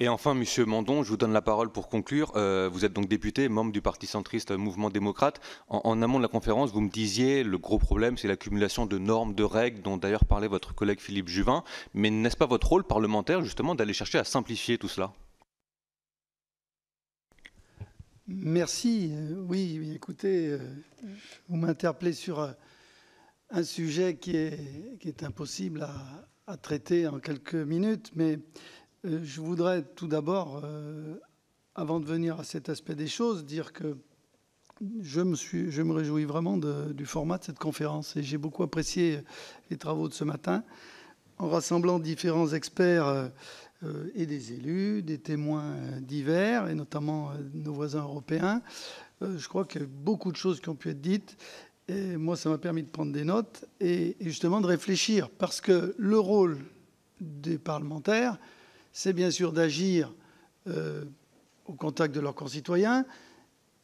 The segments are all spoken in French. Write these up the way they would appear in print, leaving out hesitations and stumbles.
Et enfin, Monsieur Mandon, je vous donne la parole pour conclure. Vous êtes donc député, membre du Parti centriste Mouvement démocrate. En amont de la conférence, vous me disiez le gros problème, c'est l'accumulation de normes, de règles, dont d'ailleurs parlait votre collègue Philippe Juvin. Mais n'est-ce pas votre rôle parlementaire, justement, d'aller chercher à simplifier tout cela? Merci. Oui, écoutez, vous m'interpellez sur un sujet qui est impossible à traiter en quelques minutes, mais je voudrais tout d'abord, avant de venir à cet aspect des choses, dire que je me réjouis vraiment du format de cette conférence et j'ai beaucoup apprécié les travaux de ce matin en rassemblant différents experts et des élus, des témoins divers et notamment nos voisins européens. Je crois qu'il y a beaucoup de choses qui ont pu être dites et moi ça m'a permis de prendre des notes et justement de réfléchir parce que le rôle des parlementaires, c'est bien sûr d'agir au contact de leurs concitoyens,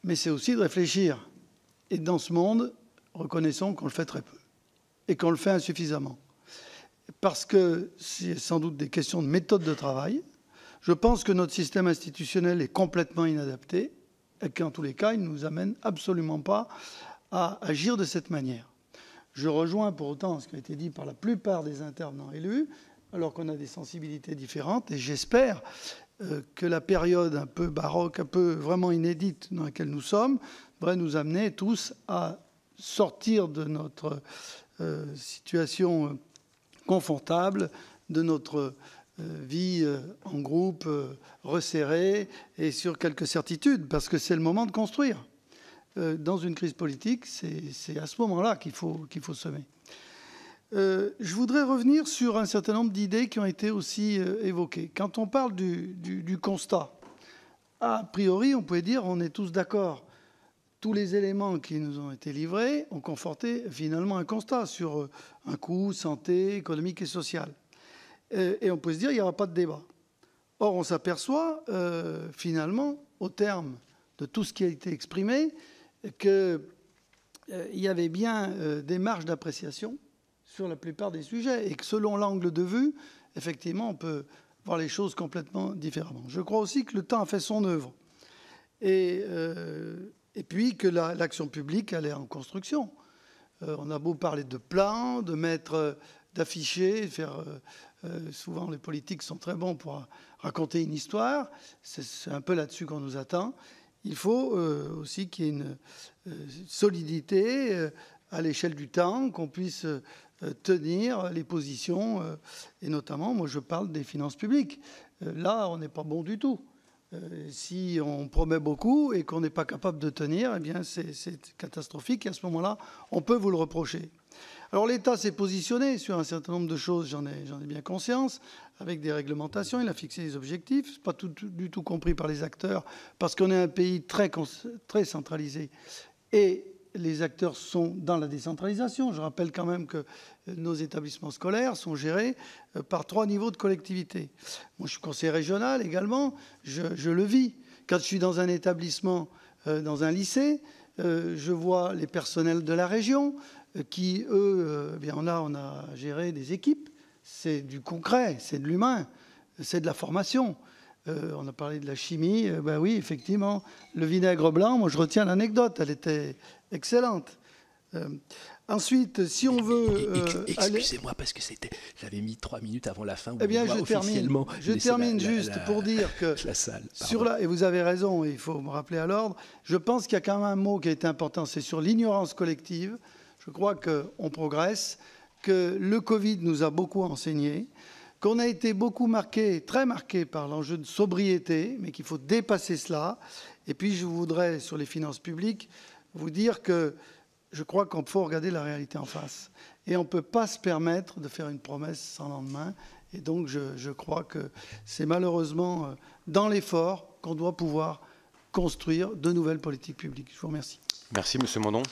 mais c'est aussi de réfléchir. Et dans ce monde, reconnaissons qu'on le fait très peu et qu'on le fait insuffisamment. Parce que c'est sans doute des questions de méthode de travail. Je pense que notre système institutionnel est complètement inadapté et qu'en tous les cas, il ne nous amène absolument pas à agir de cette manière. Je rejoins pour autant ce qui a été dit par la plupart des intervenants élus, alors qu'on a des sensibilités différentes, et j'espère que la période un peu baroque, un peu vraiment inédite dans laquelle nous sommes, devrait nous amener tous à sortir de notre situation confortable, de notre vie en groupe resserrée et sur quelques certitudes, parce que c'est le moment de construire. Dans une crise politique, c'est à ce moment-là qu'il faut semer. Je voudrais revenir sur un certain nombre d'idées qui ont été aussi évoquées. Quand on parle du constat, a priori, on peut dire on est tous d'accord. Tous les éléments qui nous ont été livrés ont conforté finalement un constat sur un coût santé, économique et social. Et on peut se dire qu'il n'y aura pas de débat. Or, on s'aperçoit finalement, au terme de tout ce qui a été exprimé, qu'il y avait bien des marges d'appréciation sur la plupart des sujets et que selon l'angle de vue, effectivement, on peut voir les choses complètement différemment. Je crois aussi que le temps a fait son œuvre. Et puis que l'action publique, elle est en construction. On a beau parler de plans, de mettre, d'afficher, faire. Souvent, les politiques sont très bons pour raconter une histoire. C'est un peu là-dessus qu'on nous attend. Il faut aussi qu'il y ait une solidité à l'échelle du temps, qu'on puisse tenir les positions. Et notamment, moi, je parle des finances publiques. Là, on n'est pas bon du tout. Si on promet beaucoup et qu'on n'est pas capable de tenir, eh bien c'est catastrophique. Et à ce moment-là, on peut vous le reprocher. Alors l'État s'est positionné sur un certain nombre de choses, j'en ai bien conscience, avec des réglementations. Il a fixé des objectifs. Ce n'est pas du tout compris par les acteurs, parce qu'on est un pays très centralisé. Et les acteurs sont dans la décentralisation. Je rappelle quand même que nos établissements scolaires sont gérés par 3 niveaux de collectivité. Moi, je suis conseiller régional également. Je le vis. Quand je suis dans un établissement, dans un lycée, je vois les personnels de la région qui, eux, bien là, on a géré des équipes. C'est du concret, c'est de l'humain, c'est de la formation. On a parlé de la chimie. Ben oui, effectivement, le vinaigre blanc, moi, je retiens l'anecdote. Elle était excellente. Ensuite, si on veut... Excusez-moi, parce que j'avais mis 3 minutes avant la fin. Eh bien, je termine juste pour dire que... La salle, et vous avez raison, il faut me rappeler à l'ordre. Je pense qu'il y a quand même un mot qui est important, c'est sur l'ignorance collective. Je crois qu'on progresse, que le Covid nous a beaucoup enseigné, qu'on a été beaucoup marqué, très marqué par l'enjeu de sobriété, mais qu'il faut dépasser cela. Et puis, je voudrais, sur les finances publiques, vous dire que je crois qu'il faut regarder la réalité en face. Et on ne peut pas se permettre de faire une promesse sans lendemain. Et donc, je crois que c'est malheureusement dans l'effort qu'on doit pouvoir construire de nouvelles politiques publiques. Je vous remercie. Merci, M. Mandon.